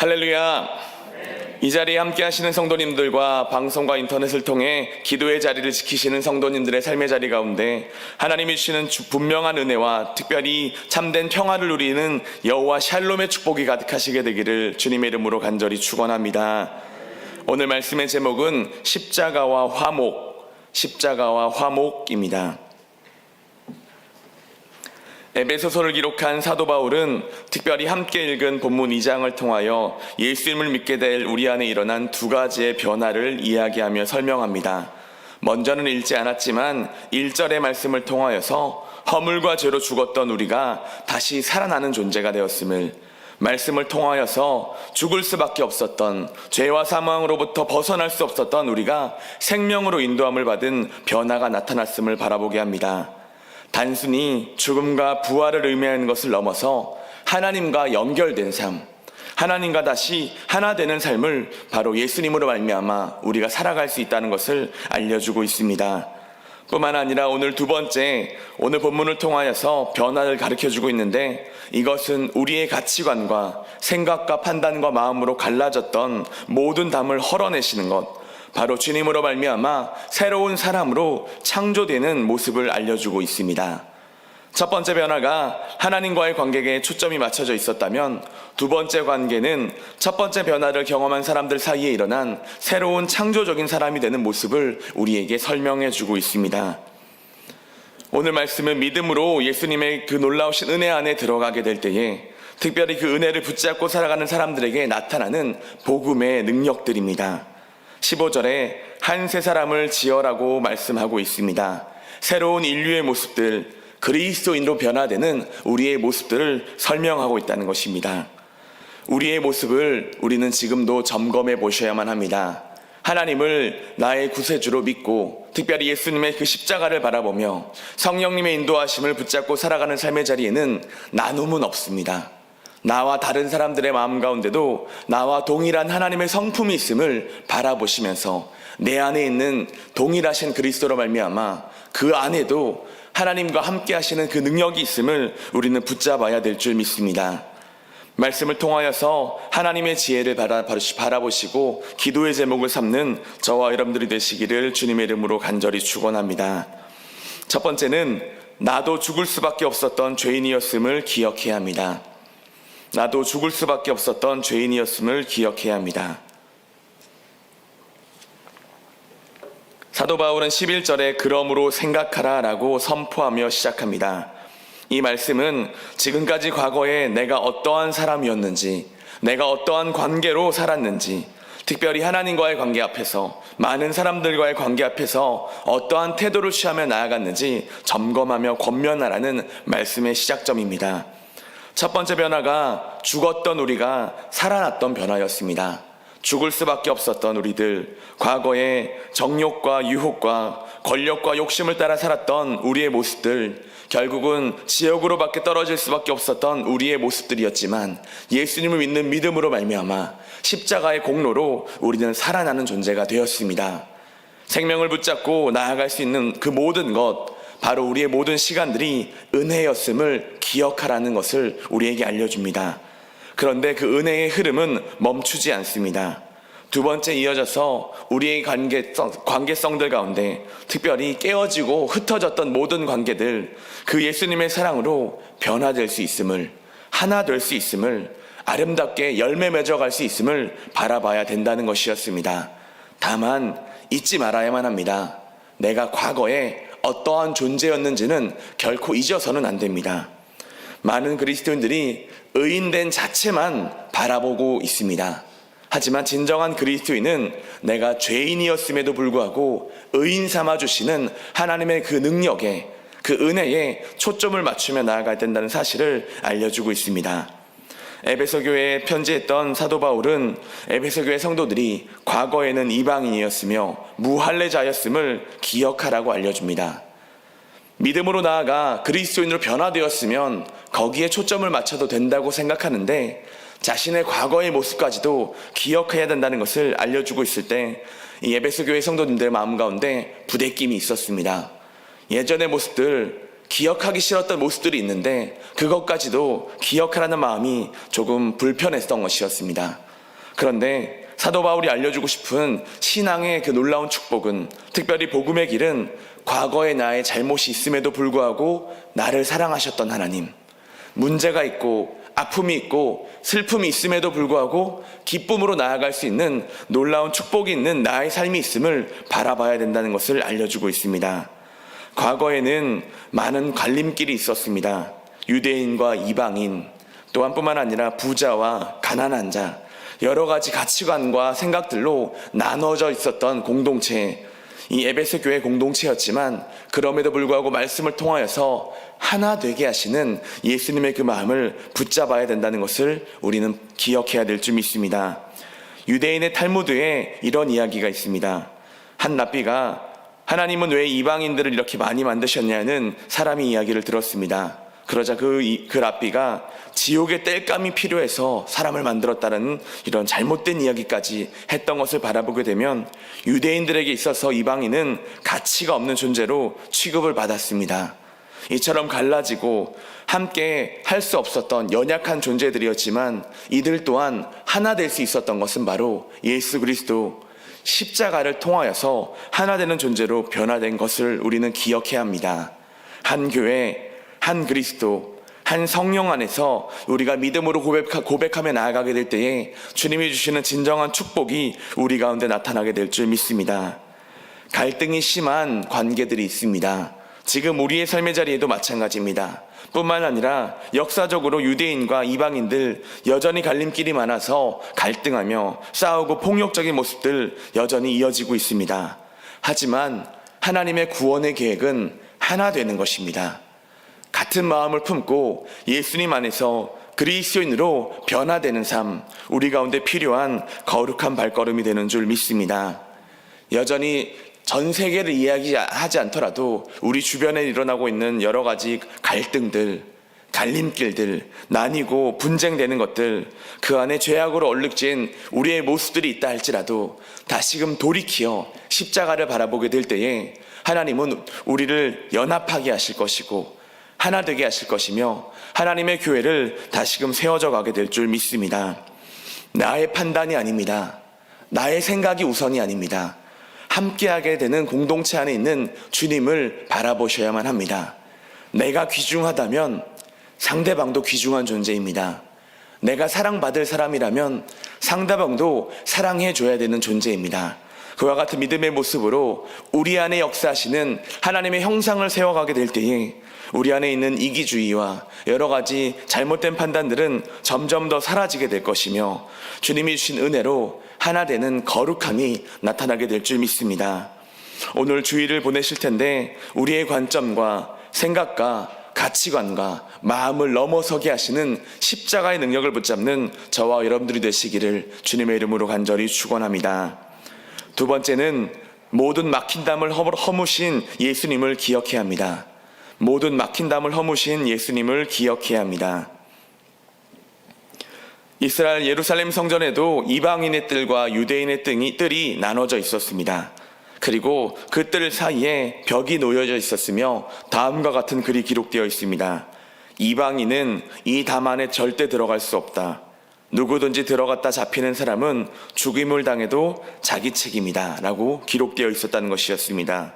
할렐루야. 이 자리에 함께 하시는 성도님들과 방송과 인터넷을 통해 기도의 자리를 지키시는 성도님들의 삶의 자리 가운데 하나님이 주시는 분명한 은혜와 특별히 참된 평화를 누리는 여호와 샬롬의 축복이 가득하시게 되기를 주님의 이름으로 간절히 축원합니다. 오늘 말씀의 제목은 십자가와 화목입니다. 에베소서를 기록한 사도 바울은 특별히 함께 읽은 본문 2장을 통하여 예수님을 믿게 될 우리 안에 일어난 두 가지의 변화를 이야기하며 설명합니다. 먼저는 읽지 않았지만 1절의 말씀을 통하여서 허물과 죄로 죽었던 우리가 다시 살아나는 존재가 되었음을, 말씀을 통하여서 죽을 수밖에 없었던, 죄와 사망으로부터 벗어날 수 없었던 우리가 생명으로 인도함을 받은 변화가 나타났음을 바라보게 합니다. 단순히 죽음과 부활을 의미하는 것을 넘어서 하나님과 연결된 삶, 하나님과 다시 하나 되는 삶을 바로 예수님으로 말미암아 우리가 살아갈 수 있다는 것을 알려주고 있습니다. 뿐만 아니라 오늘 두 번째, 오늘 본문을 통하여서 변화를 가르쳐주고 있는데, 이것은 우리의 가치관과 생각과 판단과 마음으로 갈라졌던 모든 담을 헐어내시는 것, 바로 주님으로 말미암아 새로운 사람으로 창조되는 모습을 알려주고 있습니다. 첫 번째 변화가 하나님과의 관계에 초점이 맞춰져 있었다면, 두 번째 관계는 첫 번째 변화를 경험한 사람들 사이에 일어난 새로운 창조적인 사람이 되는 모습을 우리에게 설명해 주고 있습니다. 오늘 말씀은 믿음으로 예수님의 그 놀라우신 은혜 안에 들어가게 될 때에 특별히 그 은혜를 붙잡고 살아가는 사람들에게 나타나는 복음의 능력들입니다. 15절에 한 새 사람을 지어라고 말씀하고 있습니다. 새로운 인류의 모습들, 그리스도인으로 변화되는 우리의 모습들을 설명하고 있다는 것입니다. 우리의 모습을 우리는 지금도 점검해 보셔야만 합니다. 하나님을 나의 구세주로 믿고 특별히 예수님의 그 십자가를 바라보며 성령님의 인도하심을 붙잡고 살아가는 삶의 자리에는 나눔은 없습니다. 나와 다른 사람들의 마음 가운데도 나와 동일한 하나님의 성품이 있음을 바라보시면서 내 안에 있는 동일하신 그리스도로 말미암아 그 안에도 하나님과 함께 하시는 그 능력이 있음을 우리는 붙잡아야 될 줄 믿습니다. 말씀을 통하여서 하나님의 지혜를 바라보시고 기도의 제목을 삼는 저와 여러분들이 되시기를 주님의 이름으로 간절히 축원합니다. 첫 번째는 나도 죽을 수밖에 없었던 죄인이었음을 기억해야 합니다. 나도 죽을 수밖에 없었던 죄인이었음을 기억해야 합니다. 사도 바울은 11절에 그러므로 생각하라 라고 선포하며 시작합니다. 이 말씀은 지금까지 과거에 내가 어떠한 사람이었는지, 내가 어떠한 관계로 살았는지, 특별히 하나님과의 관계 앞에서, 많은 사람들과의 관계 앞에서 어떠한 태도를 취하며 나아갔는지 점검하며 권면하라는 말씀의 시작점입니다. 첫 번째 변화가 죽었던 우리가 살아났던 변화였습니다. 죽을 수밖에 없었던 우리들, 과거에 정욕과 유혹과 권력과 욕심을 따라 살았던 우리의 모습들, 결국은 지옥으로밖에 떨어질 수밖에 없었던 우리의 모습들이었지만 예수님을 믿는 믿음으로 말미암아 십자가의 공로로 우리는 살아나는 존재가 되었습니다. 생명을 붙잡고 나아갈 수 있는 그 모든 것, 바로 우리의 모든 시간들이 은혜였음을 기억하라는 것을 우리에게 알려줍니다. 그런데 그 은혜의 흐름은 멈추지 않습니다. 두 번째 이어져서 우리의 관계성들 가운데 특별히 깨어지고 흩어졌던 모든 관계들, 그 예수님의 사랑으로 변화될 수 있음을, 하나 될 수 있음을, 아름답게 열매 맺어갈 수 있음을 바라봐야 된다는 것이었습니다. 다만 잊지 말아야만 합니다. 내가 과거에 어떠한 존재였는지는 결코 잊어서는 안 됩니다. 많은 그리스도인들이 의인된 자체만 바라보고 있습니다. 하지만 진정한 그리스도인은 내가 죄인이었음에도 불구하고 의인 삼아주시는 하나님의 그 능력에, 그 은혜에 초점을 맞추며 나아가야 된다는 사실을 알려주고 있습니다. 에베소 교회에 편지했던 사도 바울은 에베소 교회 성도들이 과거에는 이방인이었으며 무할례자였음을 기억하라고 알려줍니다. 믿음으로 나아가 그리스도인으로 변화되었으면 거기에 초점을 맞춰도 된다고 생각하는데, 자신의 과거의 모습까지도 기억해야 된다는 것을 알려주고 있을 때 이 에베소 교회 성도님들의 마음 가운데 부대낌이 있었습니다. 예전의 모습들, 기억하기 싫었던 모습들이 있는데 그것까지도 기억하라는 마음이 조금 불편했던 것이었습니다. 그런데 사도 바울이 알려주고 싶은 신앙의 그 놀라운 축복은, 특별히 복음의 길은 과거의 나의 잘못이 있음에도 불구하고 나를 사랑하셨던 하나님, 문제가 있고 아픔이 있고 슬픔이 있음에도 불구하고 기쁨으로 나아갈 수 있는 놀라운 축복이 있는 나의 삶이 있음을 바라봐야 된다는 것을 알려주고 있습니다. 과거에는 많은 갈림길이 있었습니다. 유대인과 이방인, 또한 뿐만 아니라 부자와 가난한 자, 여러 가지 가치관과 생각들로 나눠져 있었던 공동체, 이 에베소 교회 공동체였지만 그럼에도 불구하고 말씀을 통하여서 하나 되게 하시는 예수님의 그 마음을 붙잡아야 된다는 것을 우리는 기억해야 될 줄 믿습니다. 유대인의 탈무드에 이런 이야기가 있습니다. 한 랍비가 하나님은 왜 이방인들을 이렇게 많이 만드셨냐는 사람의 이야기를 들었습니다. 그러자 그 랍비가 지옥의 땔감이 필요해서 사람을 만들었다는 이런 잘못된 이야기까지 했던 것을 바라보게 되면 유대인들에게 있어서 이방인은 가치가 없는 존재로 취급을 받았습니다. 이처럼 갈라지고 함께 할 수 없었던 연약한 존재들이었지만 이들 또한 하나 될 수 있었던 것은 바로 예수 그리스도 십자가를 통하여서 하나 되는 존재로 변화된 것을 우리는 기억해야 합니다. 한 교회, 한 그리스도, 한 성령 안에서 우리가 믿음으로 고백하며 나아가게 될 때에 주님이 주시는 진정한 축복이 우리 가운데 나타나게 될 줄 믿습니다. 갈등이 심한 관계들이 있습니다. 지금 우리의 삶의 자리에도 마찬가지입니다. 뿐만 아니라 역사적으로 유대인과 이방인들 여전히 갈림길이 많아서 갈등하며 싸우고 폭력적인 모습들 여전히 이어지고 있습니다. 하지만 하나님의 구원의 계획은 하나 되는 것입니다. 같은 마음을 품고 예수님 안에서 그리스도인으로 변화되는 삶, 우리 가운데 필요한 거룩한 발걸음이 되는 줄 믿습니다. 여전히 전 세계를 이야기하지 않더라도 우리 주변에 일어나고 있는 여러 가지 갈등들, 갈림길들, 나뉘고 분쟁되는 것들, 그 안에 죄악으로 얼룩진 우리의 모습들이 있다 할지라도 다시금 돌이켜 십자가를 바라보게 될 때에 하나님은 우리를 연합하게 하실 것이고 하나 되게 하실 것이며 하나님의 교회를 다시금 세워져 가게 될 줄 믿습니다. 나의 판단이 아닙니다. 나의 생각이 우선이 아닙니다. 함께하게 되는 공동체 안에 있는 주님을 바라보셔야만 합니다. 내가 귀중하다면 상대방도 귀중한 존재입니다. 내가 사랑받을 사람이라면 상대방도 사랑해줘야 되는 존재입니다. 그와 같은 믿음의 모습으로 우리 안에 역사하시는 하나님의 형상을 세워가게 될 때에 우리 안에 있는 이기주의와 여러 가지 잘못된 판단들은 점점 더 사라지게 될 것이며 주님이 주신 은혜로 하나 되는 거룩함이 나타나게 될 줄 믿습니다. 오늘 주일을 보내실 텐데 우리의 관점과 생각과 가치관과 마음을 넘어서게 하시는 십자가의 능력을 붙잡는 저와 여러분들이 되시기를 주님의 이름으로 간절히 축원합니다. 두 번째는 모든 막힌 담을 허무신 예수님을 기억해야 합니다. 모든 막힌 담을 허무신 예수님을 기억해야 합니다. 이스라엘 예루살렘 성전에도 이방인의 뜰과 유대인의 뜰이 나눠져 있었습니다. 그리고 그 뜰 사이에 벽이 놓여져 있었으며 다음과 같은 글이 기록되어 있습니다. 이방인은 이 담 안에 절대 들어갈 수 없다. 누구든지 들어갔다 잡히는 사람은 죽임을 당해도 자기 책임이다 라고 기록되어 있었다는 것이었습니다.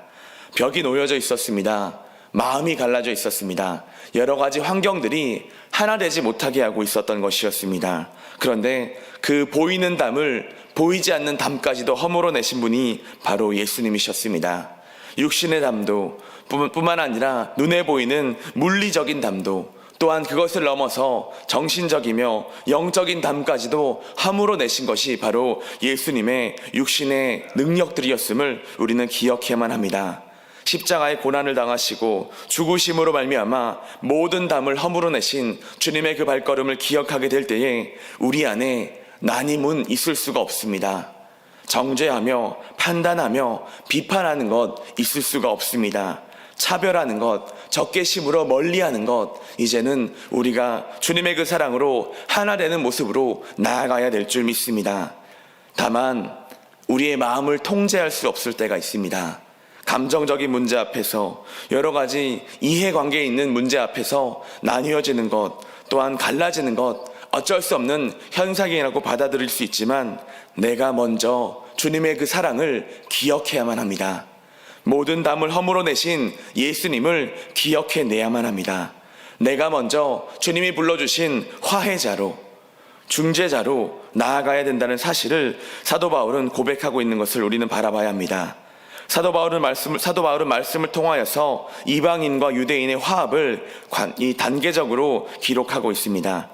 벽이 놓여져 있었습니다. 마음이 갈라져 있었습니다. 여러 가지 환경들이 하나 되지 못하게 하고 있었던 것이었습니다. 그런데 그 보이는 담을 보이지 않는 담까지도 허물어내신 분이 바로 예수님이셨습니다. 육신의 담도 뿐만 아니라 눈에 보이는 물리적인 담도 또한 그것을 넘어서 정신적이며 영적인 담까지도 허물어내신 것이 바로 예수님의 육신의 능력들이었음을 우리는 기억해야만 합니다. 십자가의 고난을 당하시고 죽으심으로 말미암아 모든 담을 허물어내신 주님의 그 발걸음을 기억하게 될 때에 우리 안에 나님은 있을 수가 없습니다. 정죄하며 판단하며 비판하는 것 있을 수가 없습니다. 차별하는 것, 적개심으로 멀리하는 것, 이제는 우리가 주님의 그 사랑으로 하나 되는 모습으로 나아가야 될 줄 믿습니다. 다만 우리의 마음을 통제할 수 없을 때가 있습니다. 감정적인 문제 앞에서 여러 가지 이해관계에 있는 문제 앞에서 나뉘어지는 것 또한 갈라지는 것 어쩔 수 없는 현상이라고 받아들일 수 있지만 내가 먼저 주님의 그 사랑을 기억해야만 합니다. 모든 담을 허물어내신 예수님을 기억해내야만 합니다. 내가 먼저 주님이 불러주신 화해자로, 중재자로 나아가야 된다는 사실을 사도 바울은 고백하고 있는 것을 우리는 바라봐야 합니다. 사도 바울은 말씀을 통하여서 이방인과 유대인의 화합을 단계적으로 기록하고 있습니다.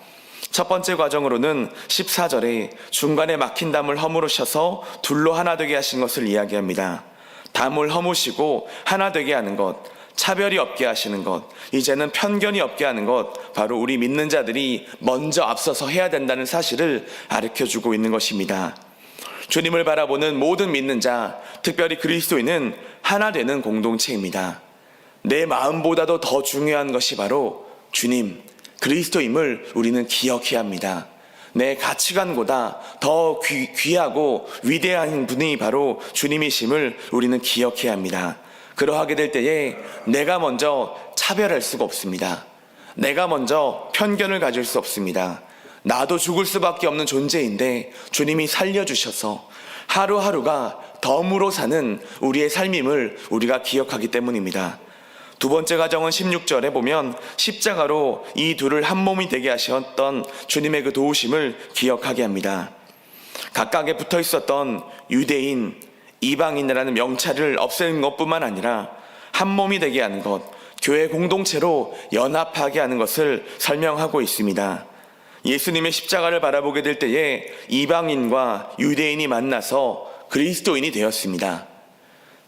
첫 번째 과정으로는 14절에 중간에 막힌 담을 허물으셔서 둘로 하나 되게 하신 것을 이야기합니다. 담을 허무시고 하나 되게 하는 것, 차별이 없게 하시는 것, 이제는 편견이 없게 하는 것, 바로 우리 믿는 자들이 먼저 앞서서 해야 된다는 사실을 가르쳐주고 있는 것입니다. 주님을 바라보는 모든 믿는 자, 특별히 그리스도인은 하나 되는 공동체입니다. 내 마음보다도 더 중요한 것이 바로 주님, 그리스도임을 우리는 기억해야 합니다. 내 가치관보다 더 귀하고 위대한 분이 바로 주님이심을 우리는 기억해야 합니다. 그러하게 될 때에 내가 먼저 차별할 수가 없습니다. 내가 먼저 편견을 가질 수 없습니다. 나도 죽을 수밖에 없는 존재인데 주님이 살려주셔서 하루하루가 덤으로 사는 우리의 삶임을 우리가 기억하기 때문입니다. 두 번째 가정은 16절에 보면 십자가로 이 둘을 한 몸이 되게 하셨던 주님의 그 도우심을 기억하게 합니다. 각각에 붙어 있었던 유대인, 이방인이라는 명찰을 없애는 것뿐만 아니라 한 몸이 되게 하는 것, 교회 공동체로 연합하게 하는 것을 설명하고 있습니다. 예수님의 십자가를 바라보게 될 때에 이방인과 유대인이 만나서 그리스도인이 되었습니다.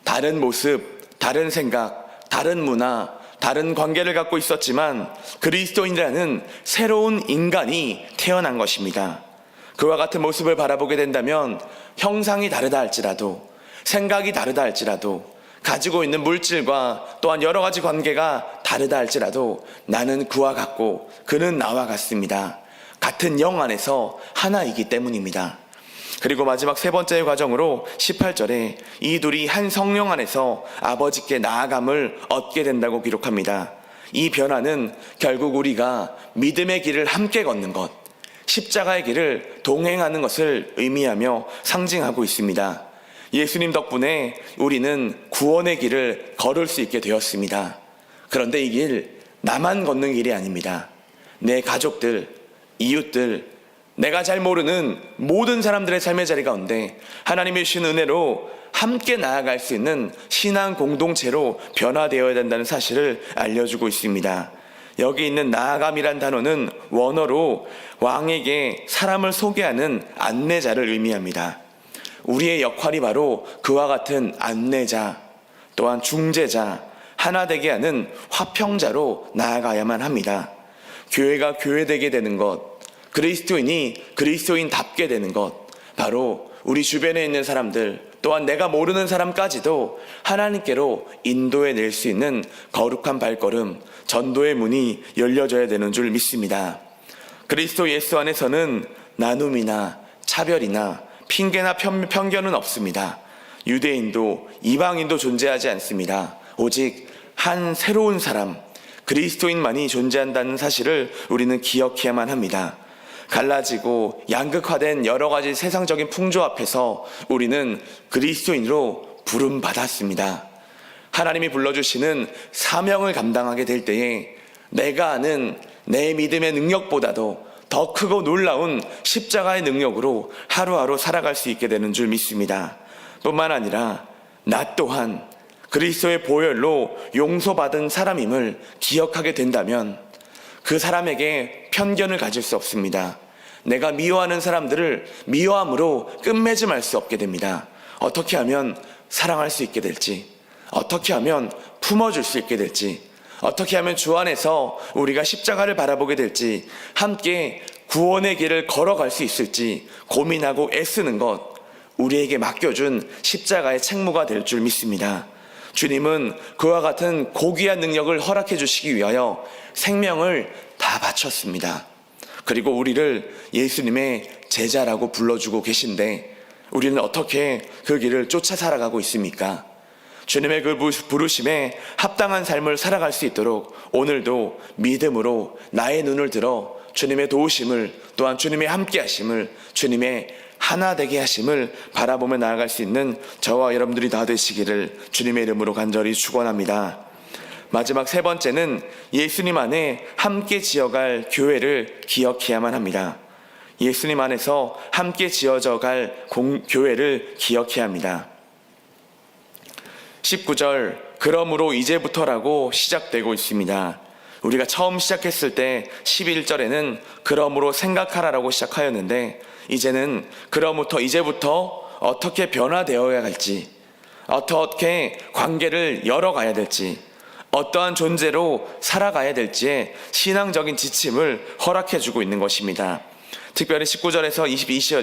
다른 모습, 다른 생각, 다른 문화, 다른 관계를 갖고 있었지만 그리스도인이라는 새로운 인간이 태어난 것입니다. 그와 같은 모습을 바라보게 된다면 형상이 다르다 할지라도, 생각이 다르다 할지라도, 가지고 있는 물질과 또한 여러 가지 관계가 다르다 할지라도 나는 그와 같고 그는 나와 같습니다. 같은 영 안에서 하나이기 때문입니다. 그리고 마지막 세 번째 과정으로 18절에 이 둘이 한 성령 안에서 아버지께 나아감을 얻게 된다고 기록합니다. 이 변화는 결국 우리가 믿음의 길을 함께 걷는 것, 십자가의 길을 동행하는 것을 의미하며 상징하고 있습니다. 예수님 덕분에 우리는 구원의 길을 걸을 수 있게 되었습니다. 그런데 이 길 나만 걷는 길이 아닙니다. 내 가족들, 이웃들, 내가 잘 모르는 모든 사람들의 삶의 자리 가운데 하나님의 주신 은혜로 함께 나아갈 수 있는 신앙 공동체로 변화되어야 된다는 사실을 알려주고 있습니다. 여기 있는 나아감이란 단어는 원어로 왕에게 사람을 소개하는 안내자를 의미합니다. 우리의 역할이 바로 그와 같은 안내자, 또한 중재자, 하나 되게 하는 화평자로 나아가야만 합니다. 교회가 교회되게 되는 것, 그리스도인이 그리스도인답게 되는 것, 바로 우리 주변에 있는 사람들, 또한 내가 모르는 사람까지도 하나님께로 인도해낼 수 있는 거룩한 발걸음, 전도의 문이 열려져야 되는 줄 믿습니다. 그리스도 예수 안에서는 나눔이나 차별이나 핑계나 편견은 없습니다. 유대인도 이방인도 존재하지 않습니다. 오직 한 새로운 사람, 그리스도인만이 존재한다는 사실을 우리는 기억해야만 합니다. 갈라지고 양극화된 여러 가지 세상적인 풍조 앞에서 우리는 그리스도인으로 부름받았습니다. 하나님이 불러주시는 사명을 감당하게 될 때에 내가 아는 내 믿음의 능력보다도 더 크고 놀라운 십자가의 능력으로 하루하루 살아갈 수 있게 되는 줄 믿습니다. 뿐만 아니라 나 또한 그리스도의 보혈로 용서받은 사람임을 기억하게 된다면 그 사람에게 편견을 가질 수 없습니다. 내가 미워하는 사람들을 미워함으로 끝맺음할 수 없게 됩니다. 어떻게 하면 사랑할 수 있게 될지, 어떻게 하면 품어줄 수 있게 될지, 어떻게 하면 주 안에서 우리가 십자가를 바라보게 될지, 함께 구원의 길을 걸어갈 수 있을지 고민하고 애쓰는 것, 우리에게 맡겨준 십자가의 책무가 될 줄 믿습니다. 주님은 그와 같은 고귀한 능력을 허락해 주시기 위하여 생명을 다 바쳤습니다. 그리고 우리를 예수님의 제자라고 불러주고 계신데 우리는 어떻게 그 길을 쫓아 살아가고 있습니까? 주님의 그 부르심에 합당한 삶을 살아갈 수 있도록 오늘도 믿음으로 나의 눈을 들어 주님의 도우심을, 또한 주님의 함께 하심을, 주님의 하나 되게 하심을 바라보며 나아갈 수 있는 저와 여러분들이 다 되시기를 주님의 이름으로 간절히 축원합니다. 마지막 세 번째는 예수님 안에 함께 지어갈 교회를 기억해야만 합니다. 예수님 안에서 함께 지어져갈 교회를 기억해야 합니다. 19절, 그러므로 이제부터라고 시작되고 있습니다. 우리가 처음 시작했을 때 11절에는 그러므로 생각하라라고 시작하였는데, 이제는 이제부터 어떻게 변화되어야 할지, 어떻게 관계를 열어가야 될지, 어떠한 존재로 살아가야 될지에 신앙적인 지침을 허락해주고 있는 것입니다. 특별히 19절에서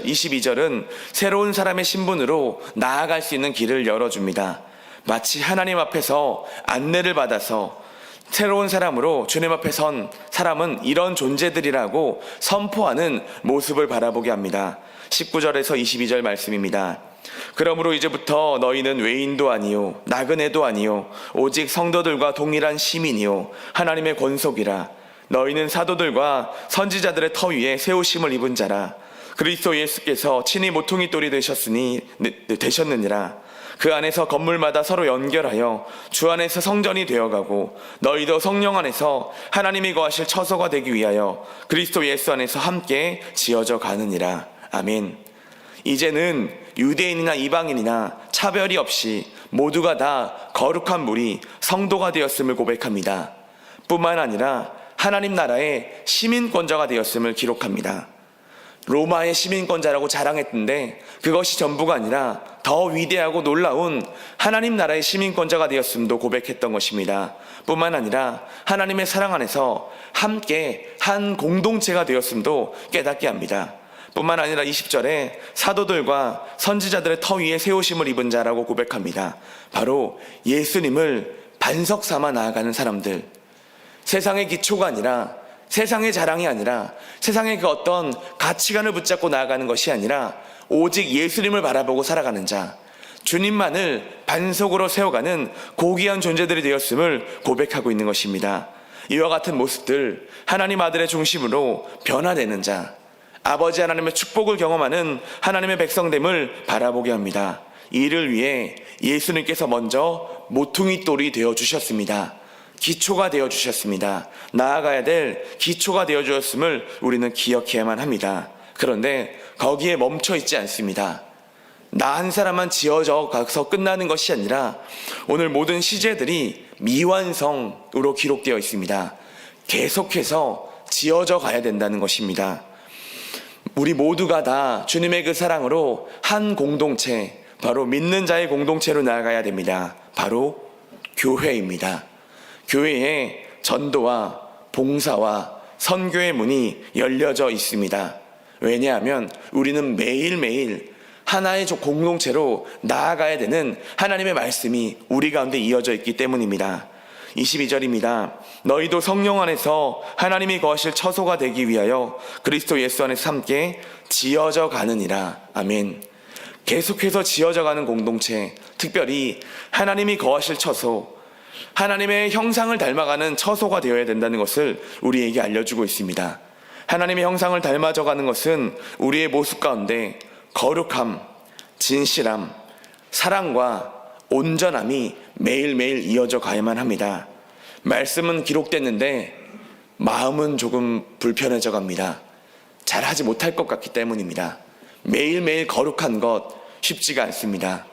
22절은 새로운 사람의 신분으로 나아갈 수 있는 길을 열어줍니다. 마치 하나님 앞에서 안내를 받아서 새로운 사람으로 주님 앞에 선 사람은 이런 존재들이라고 선포하는 모습을 바라보게 합니다. 19절에서 22절 말씀입니다. 그러므로 이제부터 너희는 외인도 아니요 나그네도 아니요 오직 성도들과 동일한 시민이요 하나님의 권속이라. 너희는 사도들과 선지자들의 터 위에 세우심을 입은 자라. 그리스도 예수께서 친히 모퉁이 돌이 되셨느니라. 그 안에서 건물마다 서로 연결하여 주 안에서 성전이 되어가고 너희도 성령 안에서 하나님이 거하실 처소가 되기 위하여 그리스도 예수 안에서 함께 지어져 가느니라. 아멘. 이제는 유대인이나 이방인이나 차별이 없이 모두가 다 거룩한 무리 성도가 되었음을 고백합니다. 뿐만 아니라 하나님 나라의 시민권자가 되었음을 기록합니다. 로마의 시민권자라고 자랑했던데 그것이 전부가 아니라 더 위대하고 놀라운 하나님 나라의 시민권자가 되었음도 고백했던 것입니다. 뿐만 아니라 하나님의 사랑 안에서 함께 한 공동체가 되었음도 깨닫게 합니다. 뿐만 아니라 20절에 사도들과 선지자들의 터 위에 세우심을 입은 자라고 고백합니다. 바로 예수님을 반석 삼아 나아가는 사람들, 세상의 기초가 아니라, 세상의 자랑이 아니라, 세상의 그 어떤 가치관을 붙잡고 나아가는 것이 아니라 오직 예수님을 바라보고 살아가는 자, 주님만을 반석으로 세워가는 고귀한 존재들이 되었음을 고백하고 있는 것입니다. 이와 같은 모습들, 하나님 아들의 중심으로 변화되는 자, 아버지 하나님의 축복을 경험하는 하나님의 백성됨을 바라보게 합니다. 이를 위해 예수님께서 먼저 모퉁이 돌이 되어주셨습니다. 기초가 되어주셨습니다. 나아가야 될 기초가 되어주셨음을 우리는 기억해야만 합니다. 그런데 거기에 멈춰 있지 않습니다. 나 한 사람만 지어져 가서 끝나는 것이 아니라 오늘 모든 시제들이 미완성으로 기록되어 있습니다. 계속해서 지어져 가야 된다는 것입니다. 우리 모두가 다 주님의 그 사랑으로 한 공동체, 바로 믿는 자의 공동체로 나아가야 됩니다. 바로 교회입니다. 교회에 전도와 봉사와 선교의 문이 열려져 있습니다. 왜냐하면 우리는 매일매일 하나의 공동체로 나아가야 되는 하나님의 말씀이 우리 가운데 이어져 있기 때문입니다. 22절입니다. 너희도 성령 안에서 하나님이 거하실 처소가 되기 위하여 그리스도 예수 안에서 함께 지어져 가느니라. 아멘. 계속해서 지어져 가는 공동체, 특별히 하나님이 거하실 처소, 하나님의 형상을 닮아가는 처소가 되어야 된다는 것을 우리에게 알려주고 있습니다. 하나님의 형상을 닮아져 가는 것은 우리의 모습 가운데 거룩함, 진실함, 사랑과 온전함이 매일매일 이어져 가야만 합니다. 말씀은 기록됐는데 마음은 조금 불편해져 갑니다. 잘하지 못할 것 같기 때문입니다. 매일매일 거룩한 것 쉽지가 않습니다.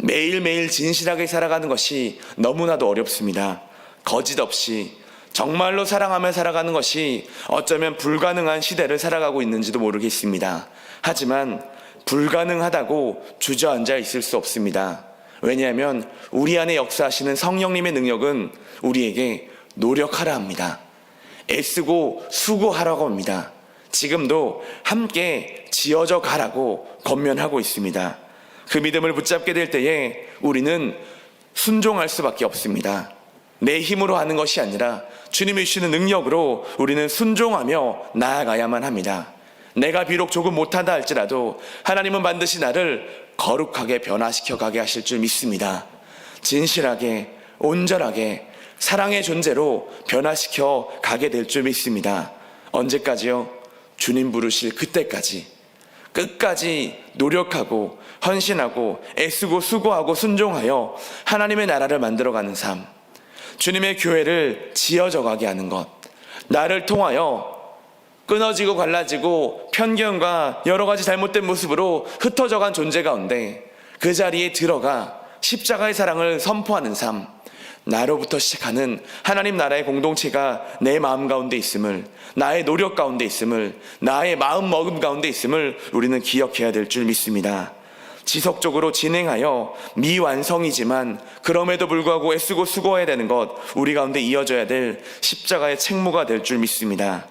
매일매일 진실하게 살아가는 것이 너무나도 어렵습니다. 거짓 없이 정말로 사랑하며 살아가는 것이 어쩌면 불가능한 시대를 살아가고 있는지도 모르겠습니다. 하지만 불가능하다고 주저앉아 있을 수 없습니다. 왜냐하면 우리 안에 역사하시는 성령님의 능력은 우리에게 노력하라 합니다. 애쓰고 수고하라고 합니다. 지금도 함께 지어져 가라고 권면하고 있습니다. 그 믿음을 붙잡게 될 때에 우리는 순종할 수밖에 없습니다. 내 힘으로 하는 것이 아니라 주님이 주시는 능력으로 우리는 순종하며 나아가야만 합니다. 내가 비록 조금 못한다 할지라도 하나님은 반드시 나를 거룩하게 변화시켜 가게 하실 줄 믿습니다. 진실하게, 온전하게, 사랑의 존재로 변화시켜 가게 될 줄 믿습니다. 언제까지요? 주님 부르실 그때까지 끝까지 노력하고 헌신하고 애쓰고 수고하고 순종하여 하나님의 나라를 만들어가는 삶, 주님의 교회를 지어져가게 하는 것, 나를 통하여 끊어지고 갈라지고 편견과 여러 가지 잘못된 모습으로 흩어져간 존재 가운데 그 자리에 들어가 십자가의 사랑을 선포하는 삶, 나로부터 시작하는 하나님 나라의 공동체가 내 마음 가운데 있음을, 나의 노력 가운데 있음을, 나의 마음 먹음 가운데 있음을 우리는 기억해야 될 줄 믿습니다. 지속적으로 진행하여 미완성이지만 그럼에도 불구하고 애쓰고 수고해야 되는 것, 우리 가운데 이어져야 될 십자가의 책무가 될 줄 믿습니다.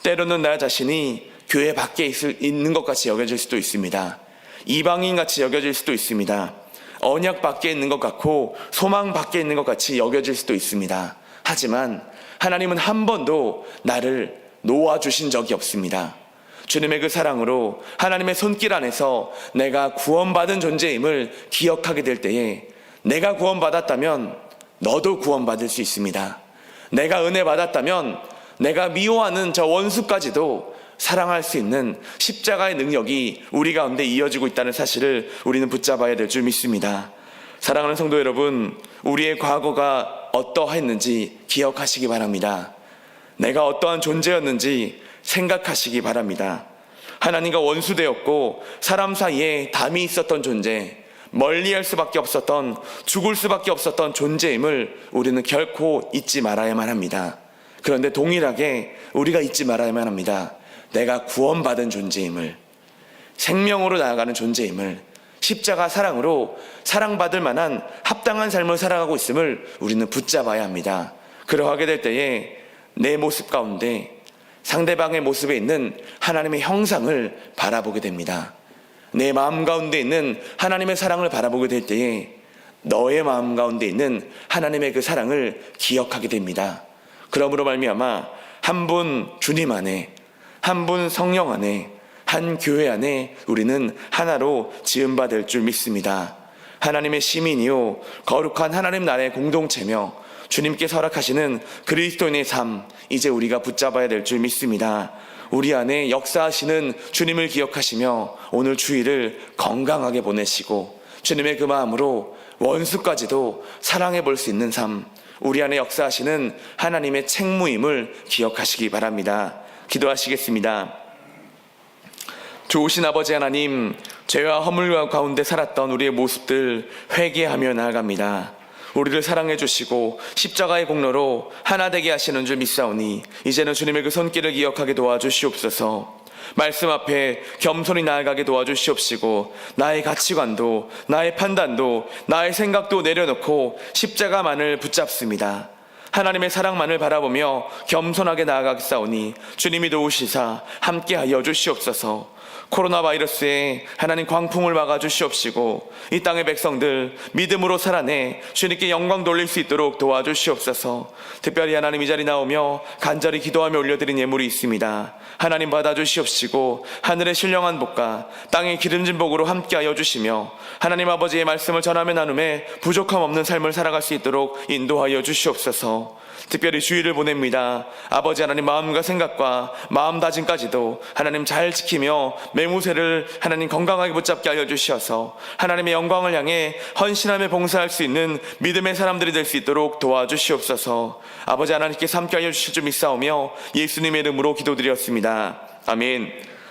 때로는 나 자신이 교회 밖에 있는 것 같이 여겨질 수도 있습니다. 이방인 같이 여겨질 수도 있습니다. 언약 밖에 있는 것 같고 소망 밖에 있는 것 같이 여겨질 수도 있습니다. 하지만 하나님은 한 번도 나를 놓아주신 적이 없습니다. 주님의 그 사랑으로 하나님의 손길 안에서 내가 구원받은 존재임을 기억하게 될 때에 내가 구원받았다면 너도 구원받을 수 있습니다. 내가 은혜 받았다면 내가 미워하는 저 원수까지도 사랑할 수 있는 십자가의 능력이 우리 가운데 이어지고 있다는 사실을 우리는 붙잡아야 될 줄 믿습니다. 사랑하는 성도 여러분, 우리의 과거가 어떠했는지 기억하시기 바랍니다. 내가 어떠한 존재였는지 생각하시기 바랍니다. 하나님과 원수되었고 사람 사이에 담이 있었던 존재, 멀리할 수밖에 없었던, 죽을 수밖에 없었던 존재임을 우리는 결코 잊지 말아야만 합니다. 그런데 동일하게 우리가 잊지 말아야만 합니다. 내가 구원받은 존재임을, 생명으로 나아가는 존재임을, 십자가 사랑으로 사랑받을 만한 합당한 삶을 살아가고 있음을 우리는 붙잡아야 합니다. 그러하게 될 때에 내 모습 가운데 상대방의 모습에 있는 하나님의 형상을 바라보게 됩니다. 내 마음 가운데 있는 하나님의 사랑을 바라보게 될 때에 너의 마음 가운데 있는 하나님의 그 사랑을 기억하게 됩니다. 그러므로 말미암아 한 분 주님 안에, 한 분 성령 안에, 한 교회 안에 우리는 하나로 지음바 될 줄 믿습니다. 하나님의 시민이요 거룩한 하나님 나라의 공동체며 주님께서 허락하시는 그리스도인의 삶, 이제 우리가 붙잡아야 될 줄 믿습니다. 우리 안에 역사하시는 주님을 기억하시며 오늘 주일을 건강하게 보내시고 주님의 그 마음으로 원수까지도 사랑해 볼 수 있는 삶, 우리 안에 역사하시는 하나님의 책무임을 기억하시기 바랍니다. 기도하시겠습니다. 좋으신 아버지 하나님, 죄와 허물 가운데 살았던 우리의 모습들 회개하며 나아갑니다. 우리를 사랑해 주시고 십자가의 공로로 하나 되게 하시는 줄 믿사오니 이제는 주님의 그 손길을 기억하게 도와주시옵소서. 말씀 앞에 겸손히 나아가게 도와주시옵시고 나의 가치관도, 나의 판단도, 나의 생각도 내려놓고 십자가만을 붙잡습니다. 하나님의 사랑만을 바라보며 겸손하게 나아가겠사오니 주님이 도우시사 함께하여 주시옵소서. 코로나 바이러스에 하나님 광풍을 막아주시옵시고 이 땅의 백성들 믿음으로 살아내 주님께 영광 돌릴 수 있도록 도와주시옵소서. 특별히 하나님 이 자리 나오며 간절히 기도하며 올려드린 예물이 있습니다. 하나님 받아주시옵시고 하늘의 신령한 복과 땅의 기름진 복으로 함께하여 주시며 하나님 아버지의 말씀을 전하며 나눔에 부족함 없는 삶을 살아갈 수 있도록 인도하여 주시옵소서. 특별히 주일을 보냅니다. 아버지 하나님 마음과 생각과 마음다짐까지도 하나님 잘 지키며 맹우세를 하나님 건강하게 붙잡게 하여 주시어서 하나님의 영광을 향해 헌신하며 봉사할 수 있는 믿음의 사람들이 될 수 있도록 도와주시옵소서. 아버지 하나님께 함께 하여 주실 줄 믿사오며 예수님의 이름으로 기도드렸습니다. 아멘.